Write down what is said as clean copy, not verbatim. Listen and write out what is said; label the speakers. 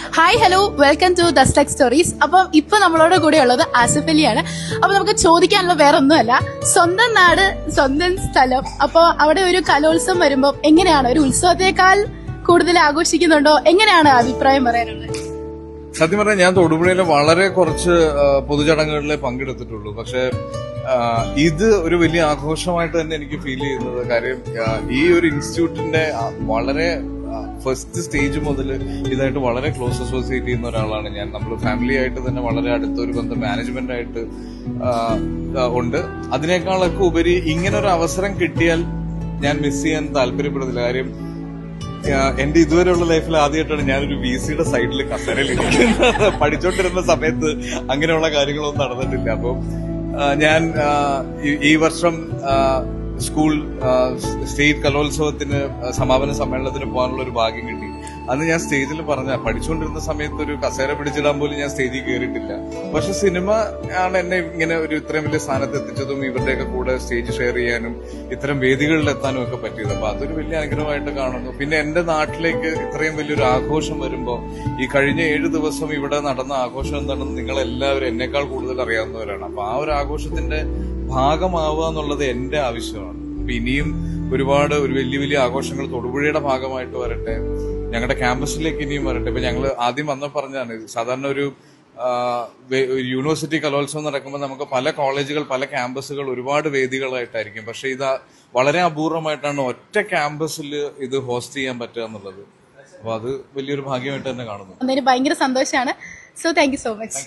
Speaker 1: Hi hello welcome to this tech stories. അപ്പം ഇപ്പൊ നമ്മളോട് കൂടെ ഉള്ളത് ആസിഫ് അലിയാണ്. അപ്പൊ നമുക്ക് ചോദിക്കാനുള്ള വേറെ ഒന്നുമല്ല, സ്വന്തം നാട് സ്വന്തം സ്ഥലം. അപ്പൊ അവിടെ ഒരു കലോത്സവം വരുമ്പോ എങ്ങനെയാണ്, ഒരു ഉത്സവത്തെക്കാൾ കൂടുതൽ ആഘോഷിക്കുന്നുണ്ടോ? എങ്ങനെയാണ് അഭിപ്രായം പറയാനുള്ളത്?
Speaker 2: സത്യം പറഞ്ഞാൽ ഞാൻ തൊടുപുഴയിലെ വളരെ കുറച്ച് പൊതുചടങ്ങുകളിലെ പങ്കെടുത്തിട്ടുള്ളൂ. പക്ഷെ ഇത് ഒരു വലിയ ആഘോഷമായിട്ട് തന്നെ എനിക്ക് ഫീൽ ചെയ്യുന്നത്. കാര്യം ഈ ഒരു ഇൻസ്റ്റിറ്റ്യൂട്ടിന്റെ വളരെ ഫസ്റ്റ് സ്റ്റേജ് മുതൽ ഇതായിട്ട് വളരെ ക്ലോസ് അസോസിയേറ്റ് ചെയ്യുന്ന ഒരാളാണ് ഞാൻ. നമ്മൾ ഫാമിലി ആയിട്ട് തന്നെ വളരെ അടുത്തൊരു ബന്ധം മാനേജ്മെന്റ് ആയിട്ട് ഉണ്ട്. അതിനേക്കാളൊക്കെ ഉപരി ഇങ്ങനെ ഒരു അവസരം കിട്ടിയാൽ ഞാൻ മിസ് ചെയ്യാൻ താല്പര്യപ്പെടുന്നില്ല. കാര്യം എന്റെ ഇതുവരെയുള്ള ലൈഫിൽ ആദ്യമായിട്ടാണ് ഞാനൊരു VC-യുടെ സൈഡിൽ കസേരയിൽ ഇരിക്കുന്നത്. പഠിച്ചോണ്ടിരുന്ന സമയത്ത് അങ്ങനെയുള്ള കാര്യങ്ങളൊന്നും നടന്നിട്ടില്ല. അപ്പം ഞാൻ ഈ വർഷം സ്കൂൾ സ്റ്റേറ്റ് കലോത്സവത്തിന് സമാപന സമ്മേളനത്തിന് പോകാനുള്ള ഒരു ഭാഗ്യം കിട്ടി. അന്ന് ഞാൻ സ്റ്റേജിൽ പഠിച്ചുകൊണ്ടിരുന്ന സമയത്ത് ഒരു കസേര പിടിച്ചിടാൻ പോലും ഞാൻ സ്റ്റേജിൽ കയറിയിട്ടില്ല. പക്ഷെ സിനിമ ആണ് എന്നെ ഇങ്ങനെ ഒരു ഇത്രയും വലിയ സ്ഥാനത്ത് എത്തിച്ചതും ഇവരുടെയൊക്കെ കൂടെ സ്റ്റേജ് ഷെയർ ചെയ്യാനും ഇത്തരം വേദികളിൽ എത്താനും ഒക്കെ പറ്റിയത്. അപ്പൊ അതൊരു വലിയ അനുഗ്രഹമായിട്ട് കാണുന്നു. പിന്നെ എന്റെ നാട്ടിലേക്ക് ഇത്രയും വലിയൊരു ആഘോഷം വരുമ്പോൾ, ഈ കഴിഞ്ഞ 7 ദിവസം ഇവിടെ നടന്ന ആഘോഷം എന്താണെന്ന് നിങ്ങളെല്ലാവരും എന്നെക്കാൾ കൂടുതൽ അറിയാവുന്നവരാണ്. അപ്പൊ ആ ഒരു ആഘോഷത്തിന്റെ ഭാഗമാവുക എന്നുള്ളത് എന്റെ ആവശ്യമാണ്. അപ്പൊ ഇനിയും ഒരുപാട് ഒരു വലിയ വലിയ ആഘോഷങ്ങൾ തൊടുപുഴയുടെ ഭാഗമായിട്ട് വരട്ടെ, ഞങ്ങളുടെ ക്യാമ്പസിലേക്ക് ഇനിയും വരട്ടെ. ഇപ്പൊ ഞങ്ങൾ ആദ്യം പറഞ്ഞാണ്, സാധാരണ ഒരു യൂണിവേഴ്സിറ്റി കലോത്സവം നടക്കുമ്പോൾ നമുക്ക് പല കോളേജുകൾ, പല ക്യാമ്പസുകൾ, ഒരുപാട് വേദികളായിട്ടായിരിക്കും. പക്ഷെ ഇത് വളരെ അപൂർവമായിട്ടാണ് ഒറ്റ ക്യാമ്പസിൽ ഇത് ഹോസ്റ്റ് ചെയ്യാൻ പറ്റുക എന്നുള്ളത്. അപ്പൊ അത് വലിയൊരു ഭാഗ്യമായിട്ട് തന്നെ കാണുന്നു.
Speaker 1: ഭയങ്കര സന്തോഷമാണ്. So thank you so much.